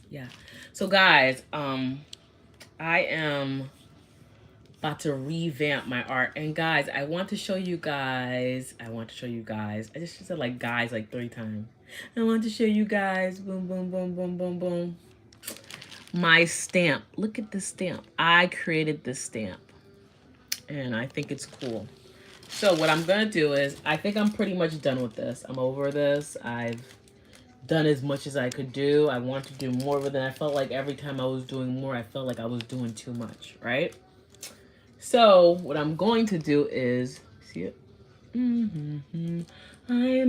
Yeah. So guys, I am about to revamp my art. And guys, I want to show you guys. I just said like guys like 3 times. I want to show you guys. Boom, boom, boom, boom, boom, boom. My stamp. Look at this stamp. I created this stamp. And I think it's cool. So what I'm going to do is, I think I'm pretty much done with this. I'm over this. I've done as much as I could do. I want to do more, but then I felt like every time I was doing more, I felt like I was doing too much, right? So what I'm going to do is, see it? I'm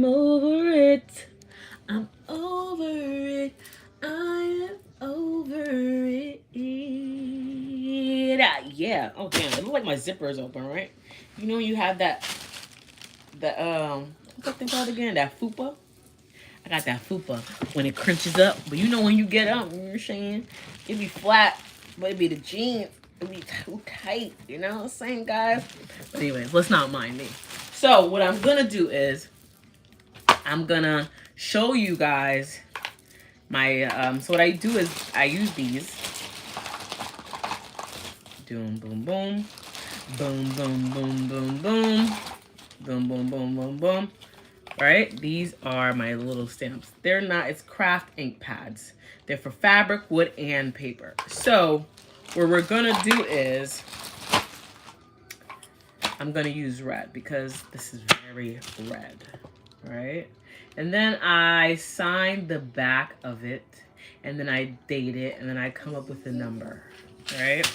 over it. I'm over it. I am over it. Yeah. Oh damn! It looks like my zipper is open, right? You know you have that what's that thing called again? That fupa. I got that fupa when it crunches up. But you know when you get up, you know what I'm saying? It be flat, but it be the jeans. It be too tight. You know what I'm saying, guys? But anyways, let's not mind me. So what I'm gonna do is I'm gonna show you guys my so what I do is I use these. Boom, boom, boom. Boom, boom, boom, boom, boom. Boom, boom, boom, boom, boom. Right? These are my little stamps. They're not, it's craft ink pads. They're for fabric, wood, and paper. So what we're gonna do is I'm gonna use red because this is very red, right? And then I sign the back of it, and then I date it, and then I come up with a number, right?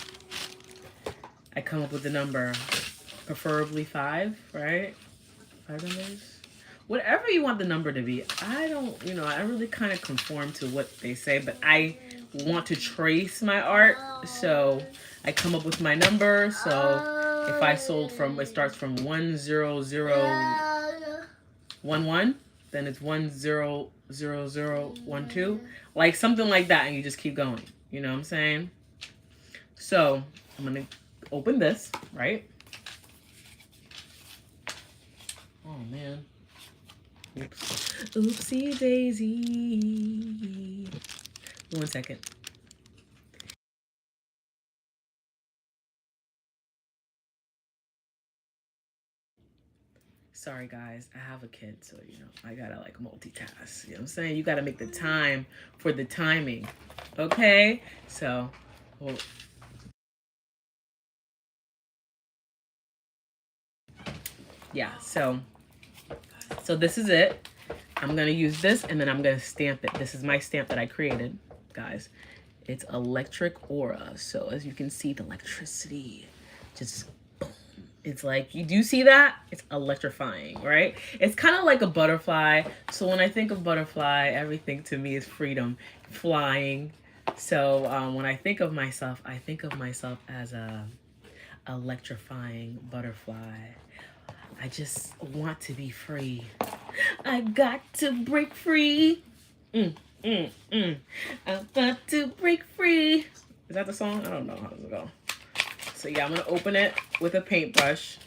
I come up with a number, preferably 5, right? 5 numbers. Whatever you want the number to be. I don't, I really kind of conform to what they say, but I want to trace my art. So I come up with my number. So if I sold from, it starts from 10011, then it's 1000012, like something like that. And you just keep going. You know what I'm saying? So I'm going to open this, right? Oh, man. Oops. Oopsie daisy. 1 second. Sorry, guys. I have a kid, so, I gotta, like, multitask. You know what I'm saying? You gotta make the time for the timing. Okay? So, well, yeah, so this is it. I'm gonna use this, and then I'm gonna stamp it. This is my stamp that I created, guys. It's Electric Aura. So as you can see, the electricity just boom. It's like, you do see that? It's electrifying, right? It's kind of like a butterfly. So when I think of butterfly, everything to me is freedom, flying. So when I think of myself as a electrifying butterfly. I just want to be free. I got to break free. I've got to break free. Is that the song? I don't know. How does it go? So yeah, I'm going to open it with a paintbrush.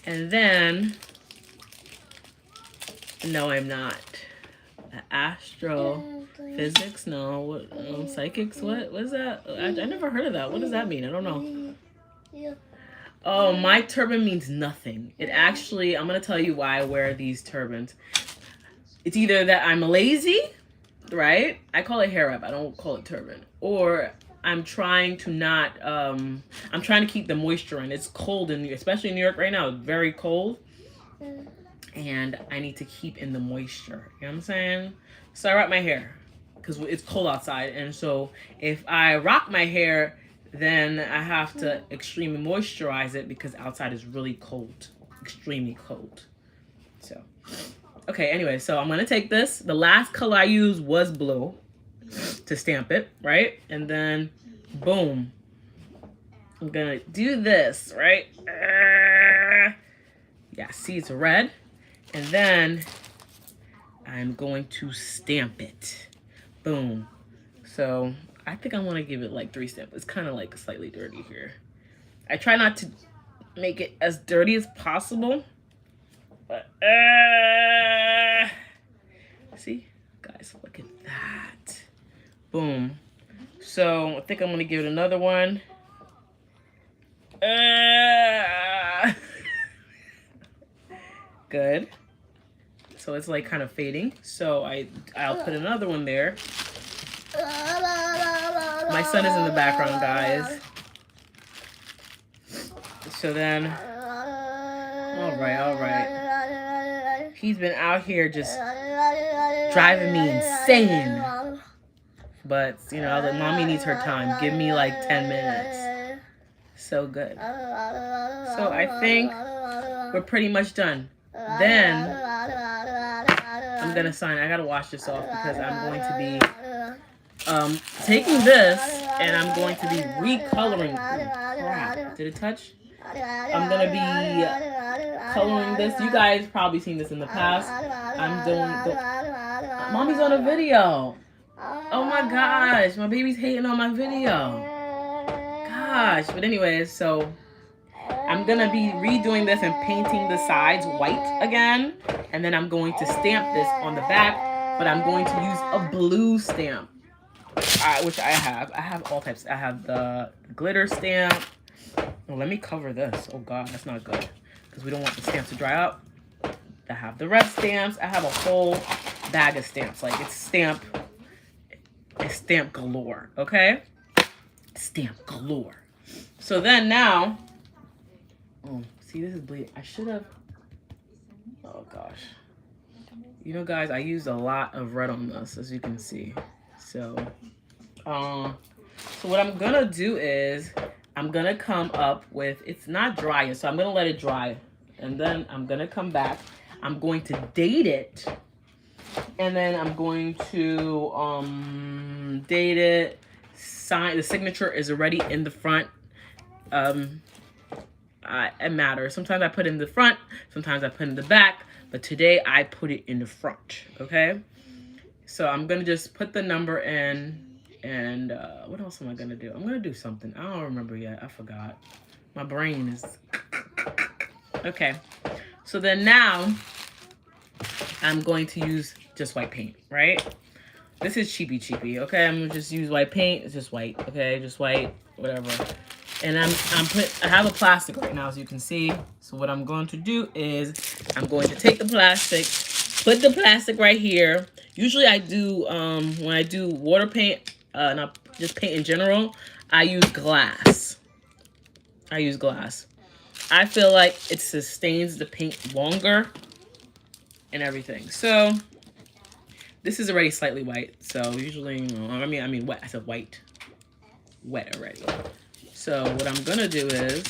And then, no, I'm not. Astrophysics? No. What? Psychics? What is that? I never heard of that. What does that mean? I don't know. Oh, my turban means nothing. It actually, I'm going to tell you why I wear these turbans. It's either that I'm lazy, right? I call it hair wrap. I don't call it turban. Or I'm trying to not, I'm trying to keep the moisture in. It's cold, especially in New York right now. It's very cold. And I need to keep in the moisture. You know what I'm saying? So I wrap my hair because it's cold outside. And so if I rock my hair, then I have to extremely moisturize it because outside is really cold. Extremely cold. So, okay, anyway, so I'm going to take this. The last color I used was blue to stamp it, right? And then, boom. I'm going to do this, right? Yeah, see, it's red. And then I'm going to stamp it. Boom. So I think I want to give it like 3 stamps. It's kind of like slightly dirty here. I try not to make it as dirty as possible. But, see? Guys, look at that. Boom. So I think I'm gonna give it another one. Good. So it's like kind of fading. So I'll put another one there. My son is in the background, guys. So then, all right. He's been out here just driving me insane. But, you know, I was like, Mommy needs her time. Give me like 10 minutes. So good. So I think we're pretty much done. Then I'm going to sign. I got to wash this off because I'm going to be taking this and I'm going to be recoloring. Crap. Did it touch? I'm going to be coloring this. You guys probably seen this in the past. I'm doing Mommy's on a video. Oh my gosh, my baby's hating on my video. Gosh, but anyways, so I'm gonna be redoing this and painting the sides white again. And then I'm going to stamp this on the back, but I'm going to use a blue stamp, which I have. I have all types. I have the glitter stamp. Oh, let me cover this. Oh God, that's not good because we don't want the stamps to dry out. I have the red stamps. I have a whole bag of stamps. Like it's stamp galore, okay? Stamp galore. So then now, oh, see, this is bleeding. I should have, oh gosh. You know, guys, I used a lot of red on this, as you can see. So what I'm gonna do is, I'm gonna come up with, it's not dry yet, so I'm gonna let it dry. And then I'm gonna come back. I'm going to date it. And then I'm going to date it, sign. The signature is already in the front. It matters. Sometimes I put it in the front, sometimes I put it in the back, but today I put it in the front, okay? So I'm gonna just put the number in, and what else am I gonna do? I'm gonna do something. I don't remember yet, I forgot. My brain is, okay. So then now, I'm going to use just white paint, right? This is cheapy, okay? I'm gonna just use white paint. It's just white, okay? Just white, whatever. And I have a plastic right now, as you can see. So what I'm going to do is I'm going to take the plastic, put the plastic right here. Usually I do, when I do water paint, not just paint in general, I use glass. I feel like it sustains the paint longer and everything. So this is already slightly white. So usually, you know, I mean wet. I said white. Wet already. So what I'm gonna do is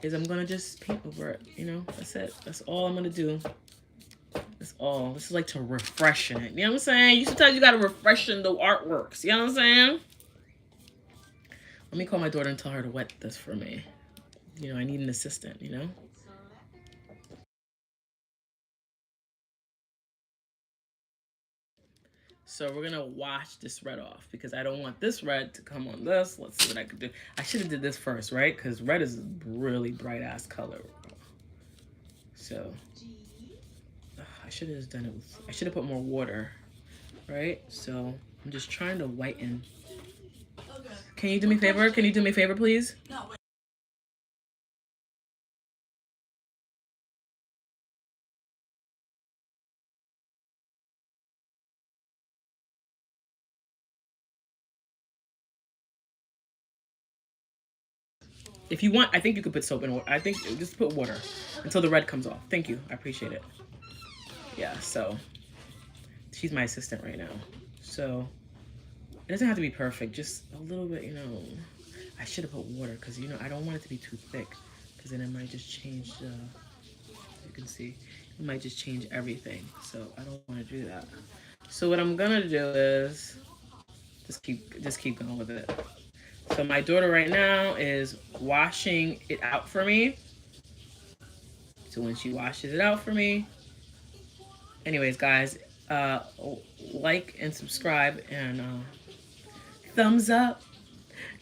I'm gonna just paint over it. You know, that's it. That's all I'm gonna do. That's all. This is like to refreshen it. You know what I'm saying? Sometimes you gotta refreshen the artworks. You know what I'm saying? Let me call my daughter and tell her to wet this for me. You know, I need an assistant, you know? So we're gonna wash this red off because I don't want this red to come on this. Let's see what I could do. I should have did this first, right? Because red is a really bright ass color. So I should have just done it with, I should have put more water, right? So I'm just trying to whiten. Can you do me a favor? Can you do me a favor, please? No. If you want, I think you could put soap in water. I think just put water until the red comes off. Thank you. I appreciate it. Yeah, so she's my assistant right now. So it doesn't have to be perfect. Just a little bit, you know. I should have put water because, you know, I don't want it to be too thick because then it might just change the, you can see, it might just change everything. So I don't want to do that. So what I'm going to do is just keep going with it. So my daughter right now is washing it out for me. So when she washes it out for me, anyways, guys, like and subscribe and thumbs up,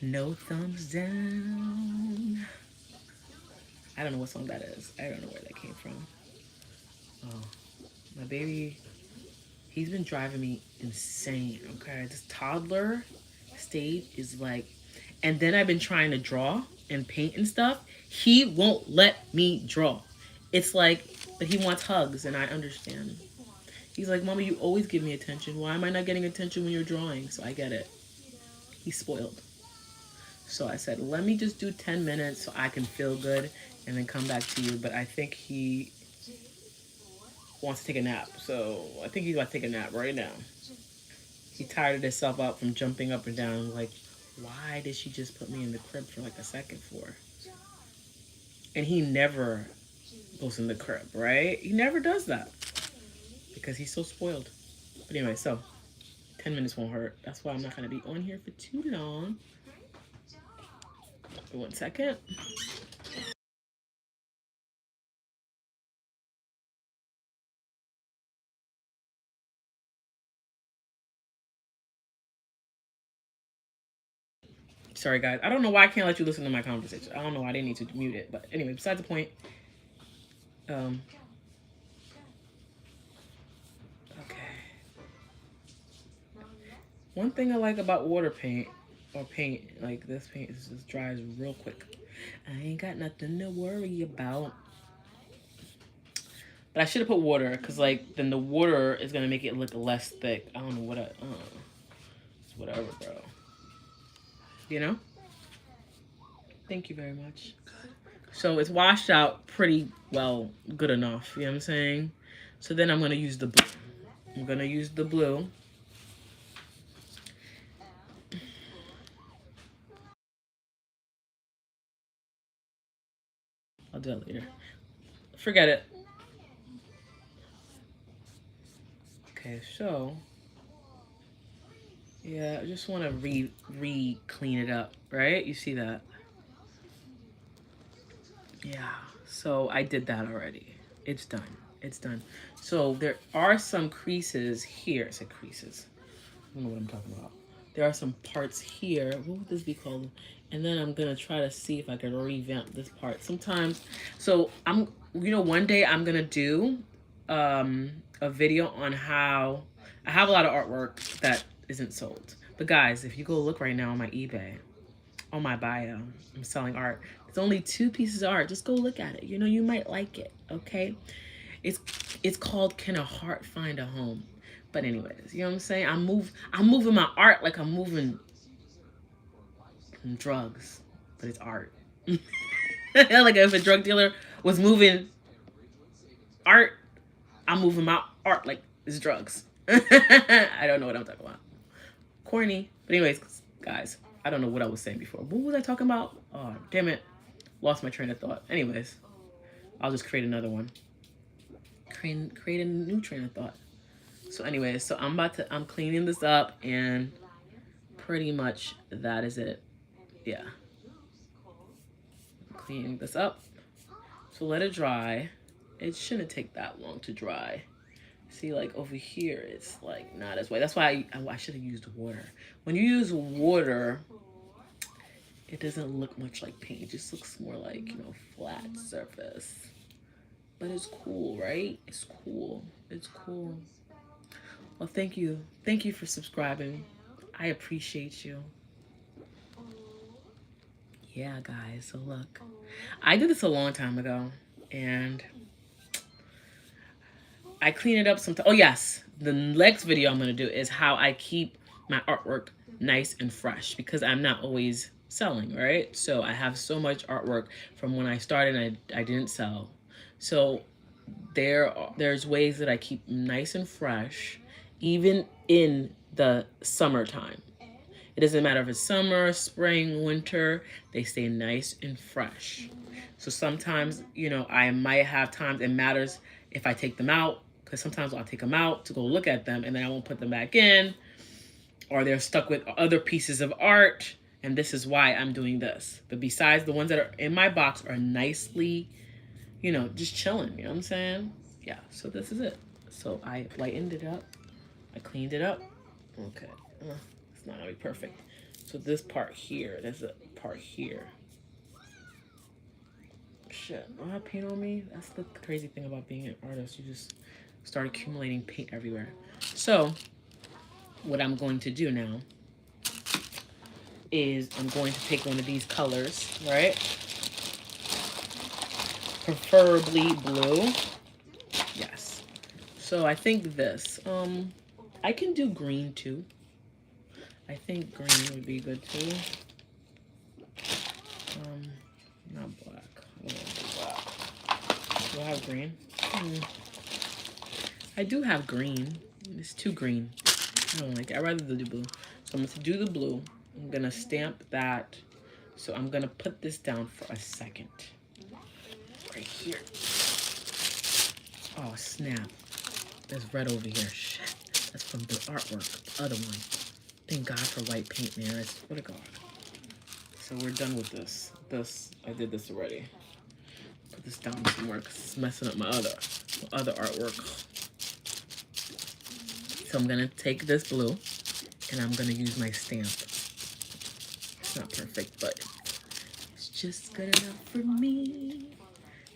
no thumbs down. I don't know what song that is. I don't know where that came from. Oh, my baby, He's been driving me insane, okay? This toddler stage is like, and then I've been trying to draw and paint and stuff. He won't let me draw. It's like, but he wants hugs, and I understand. He's like, Mama, you always give me attention. Why am I not getting attention when you're drawing? So I get it. He's spoiled. So I said, let me just do 10 minutes so I can feel good and then come back to you. But I think he wants to take a nap. So I think he's about to take a nap right now. He tired himself out from jumping up and down. Like, why did she just put me in the crib for like a second for? And he never goes in the crib, right? He never does that because he's so spoiled. But anyway, so 10 minutes won't hurt. That's why I'm not going to be on here for too long. 1 second. Sorry, guys. I don't know why I can't let you listen to my conversation. I don't know why they need to mute it. But anyway, besides the point. Okay. One thing I like about water paint, or paint, like this paint, is just dries real quick. I ain't got nothing to worry about. But I should have put water, because like, then the water is going to make it look less thick. I don't know what it's whatever, bro. You know? Thank you very much. So it's washed out pretty well, good enough. You know what I'm saying? So then I'm going to use the blue. I'm going to use the blue. I'll do that later. Forget it. Okay, so yeah, I just want to re-clean it up, right? You see that? Yeah, so I did that already. It's done. It's done. So there are some creases here. I said creases. I don't know what I'm talking about. There are some parts here. What would this be called? And then I'm going to try to see if I can revamp this part. Sometimes, so one day I'm going to do a video on how, I have a lot of artwork that isn't sold. But guys, if you go look right now on my eBay, on my bio, I'm selling art. It's only 2 pieces of art. Just go look at it. You know, you might like it, okay? It's called Can a Heart Find a Home? But anyways, you know what I'm saying? I'm moving my art like I'm moving drugs, but it's art. Like if a drug dealer was moving art, I'm moving my art like it's drugs. I don't know what I'm talking about. Corny. But anyways, guys, I don't know what I was saying before. What was I talking about? Oh, damn it. Lost my train of thought. Anyways, I'll just create another one. Create a new train of thought. So anyways, so I'm cleaning this up and pretty much that is it. Yeah. Cleaning this up. So let it dry. It shouldn't take that long to dry. See, like over here, it's like not as white. That's why I should have used water. When you use water, it doesn't look much like paint. It just looks more like, flat surface. But it's cool, right? It's cool. It's cool. Well, thank you. Thank you for subscribing. I appreciate you. Yeah, guys. So look, I did this a long time ago, and I clean it up sometimes. Oh yes, the next video I'm gonna do is how I keep my artwork nice and fresh because I'm not always selling, right? So I have so much artwork from when I started and I didn't sell. So there's ways that I keep nice and fresh, even in the summertime. It doesn't matter if it's summer, spring, winter, they stay nice and fresh. So sometimes, I might have times it matters if I take them out, because sometimes I'll take them out to go look at them and then I won't put them back in, or they're stuck with other pieces of art, and this is why I'm doing this. But besides, the ones that are in my box are nicely, just chilling, you know what I'm saying? Yeah, so this is it. So I lightened it up. I cleaned it up. Okay. It's not gonna be perfect. So this part here, there's a part here. Shit, do I have paint on me? That's the crazy thing about being an artist. You just start accumulating paint everywhere. So what I'm going to do now is I'm going to take one of these colors, right? Preferably blue. Yes. So I think this. I can do green too. I think green would be good too. Not black. I don't want to do black. Do I have green? I do have green. It's too green. I don't like it. I'd rather do blue. So I'm going to do the blue. I'm going to stamp that. So I'm going to put this down for a second. Right here. Oh, snap. There's red over here. Shit. That's from the artwork. The other one. Thank God for white paint, man. I swear to God. So we're done with this. I did this already. Put this down somewhere because it's messing up my other artwork. So I'm going to take this blue and I'm going to use my stamp. It's not perfect, but it's just good enough for me.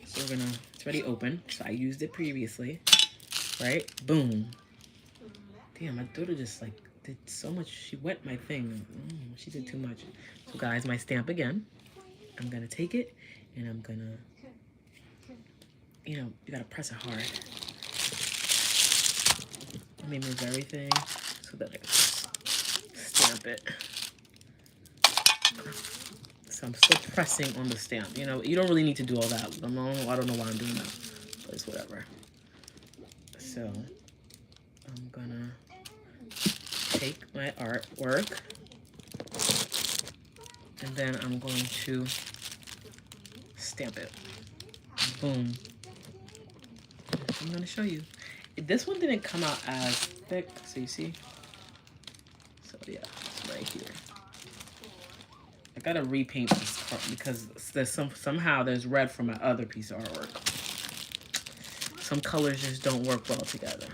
So we're going to, it's already open. So I used it previously, right? Boom. Damn, my daughter just like did so much. She wet my thing. She did too much. So guys, my stamp again. I'm going to take it and I'm going to, you know, you got to press it hard. Let me move everything so that I can stamp it. So I'm still pressing on the stamp. You know, you don't really need to do all that. I don't know why I'm doing that, but it's whatever. So I'm gonna take my artwork and then I'm going to stamp it. Boom. I'm gonna show you. This one didn't come out as thick, so you see? So yeah, it's right here. I gotta repaint this part because there's somehow there's red from my other piece of artwork. Some colors just don't work well together.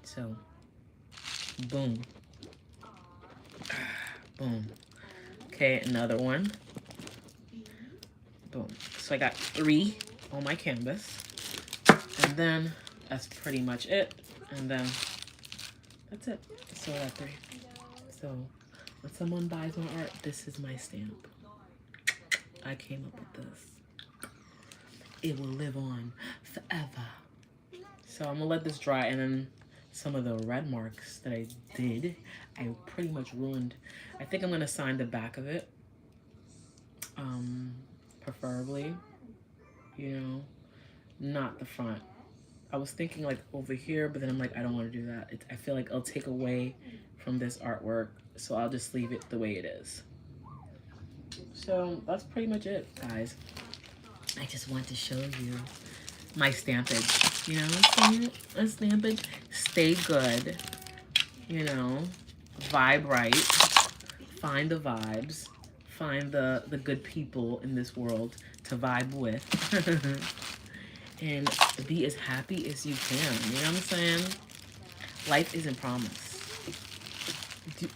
So, boom. Boom. Okay, another one. Boom. So I got 3 on my canvas. And then that's pretty much it. And then that's it. So I got 3. So when someone buys my art, this is my stamp. I came up with this. It will live on forever. So I'm gonna let this dry, and then some of the red marks that I did, I pretty much ruined. I think I'm gonna sign the back of it. Preferably, you know, not the front. I was thinking like over here, but then I'm like, I don't want to do that. I feel like I'll take away from this artwork, so I'll just leave it the way it is. So that's pretty much it, guys. I just want to show you my stampage. You know what I'm saying? A stampage. Stay good. You know, vibe right. Find the vibes. Find the good people in this world to vibe with. And be as happy as you can. You know what I'm saying? Life isn't promised.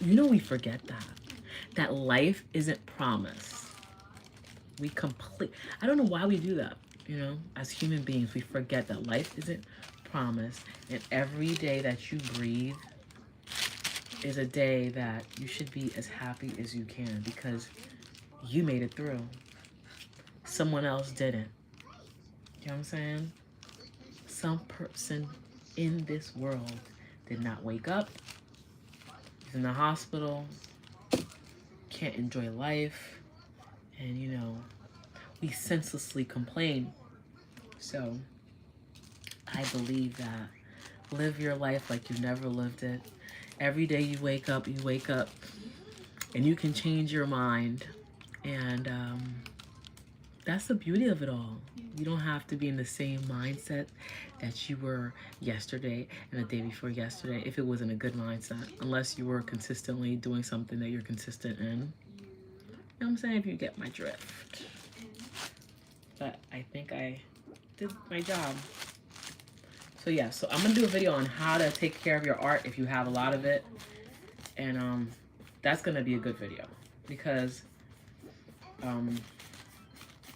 You know, we forget that life isn't promised. I don't know why we do that. You know, as human beings, we forget that life isn't promised, and every day that you breathe is a day that you should be as happy as you can because you made it through. Someone else didn't. You know what I'm saying? Some person in this world did not wake up, is in the hospital, can't enjoy life, and you know, we senselessly complain. So I believe that live your life like you never lived it. Every day you wake up and you can change your mind. And that's the beauty of it all. You don't have to be in the same mindset that you were yesterday and the day before yesterday if it wasn't a good mindset, unless you were consistently doing something that you're consistent in. You know what I'm saying? If you get my drift. But I think I did my job. So yeah, so I'm gonna do a video on how to take care of your art if you have a lot of it. And that's gonna be a good video because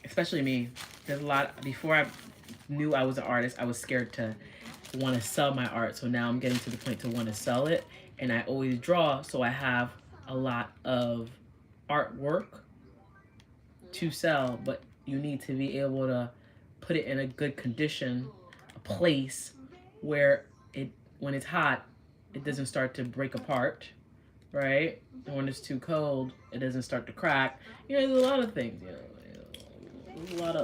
especially me, there's a lot. Before I knew I was an artist, I was scared to want to sell my art. So now I'm getting to the point to want to sell it. And I always draw, so I have a lot of artwork to sell, but you need to be able to put it in a good condition, a place where it, when it's hot, it doesn't start to break apart, right? And when it's too cold, it doesn't start to crack. You know, there's a lot of things, you know, there's a lot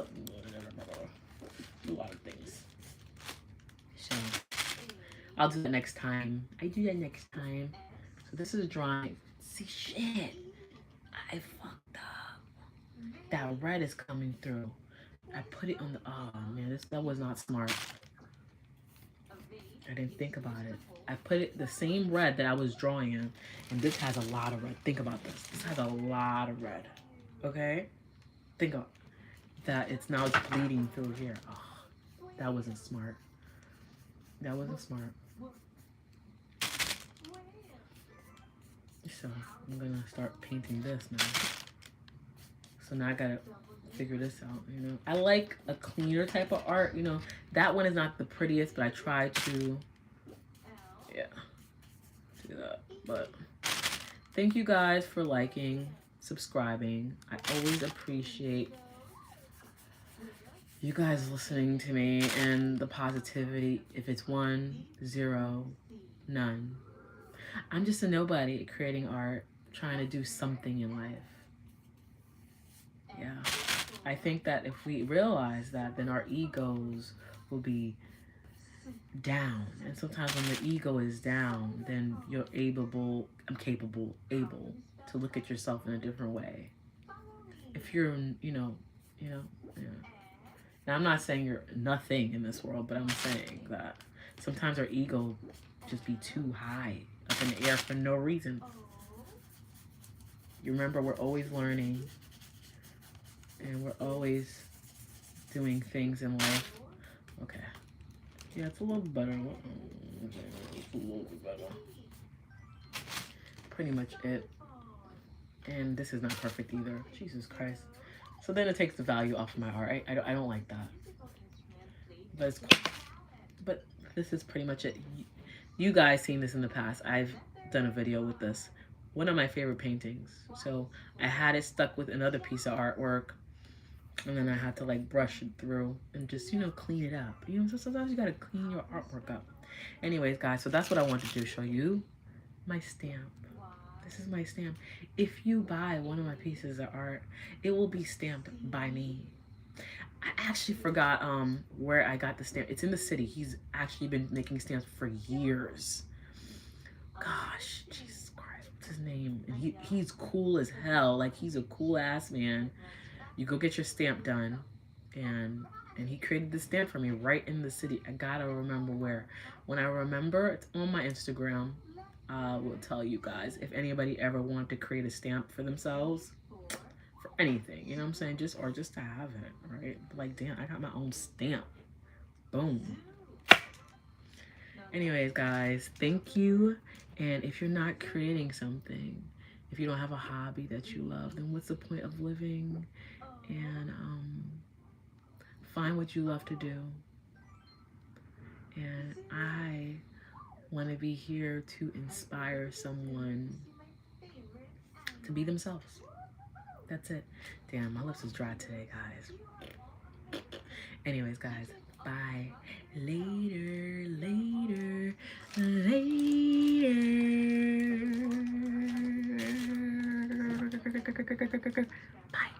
of things. So I'll do that next time. I do that next time. So this is drawing. See, shit, I fucked up. That red is coming through. I put it on the, oh man, that was not smart. I didn't think about it. I put it the same red that I was drawing in, and this has a lot of red. Think about this. This has a lot of red. Okay? Think of that. It's now bleeding through here. Oh, that wasn't smart. That wasn't smart. So I'm gonna start painting this now. So now I gotta figure this out, you know. I like a cleaner type of art, you know. That one is not the prettiest, but I try to, yeah, do that. But thank you guys for liking, subscribing. I always appreciate you guys listening to me and the positivity. If it's 1, 0, none. I'm just a nobody creating art, trying to do something in life. Yeah. I think that if we realize that, then our egos will be down. And sometimes when the ego is down, then you're able to look at yourself in a different way. If you're, yeah. Now, I'm not saying you're nothing in this world, but I'm saying that sometimes our ego just be too high up in the air for no reason. You remember, we're always learning. And we're always doing things in life. Okay. Yeah, it's a little better. It's a little bit better. Pretty much it. And this is not perfect either. Jesus Christ. So then it takes the value off of my art. I don't like that. But this is pretty much it. You guys seen this in the past. I've done a video with this. One of my favorite paintings. So I had it stuck with another piece of artwork. And then I had to like brush it through and just, you know, clean it up. You know, so sometimes you gotta clean your artwork up. Anyways, guys, so that's what I wanted to do, show you my stamp. This is my stamp. If you buy one of my pieces of art, it will be stamped by me. I actually forgot where I got the stamp. It's in the city. He's actually been making stamps for years. Gosh, Jesus Christ, what's his name? And he's cool as hell. Like, he's a cool ass man. You go get your stamp done, and he created the stamp for me right in the city. I gotta remember where. When I remember, it's on my Instagram. I will tell you guys if anybody ever wanted to create a stamp for themselves, for anything, you know what I'm saying? Just to have it, right? Like, damn, I got my own stamp. Boom. Anyways, guys, thank you. And if you're not creating something, if you don't have a hobby that you love, then what's the point of living? And find what you love to do. And I want to be here to inspire someone to be themselves. That's it. Damn, my lips is dry today, guys. Anyways, guys, bye. Later, later, later. Bye.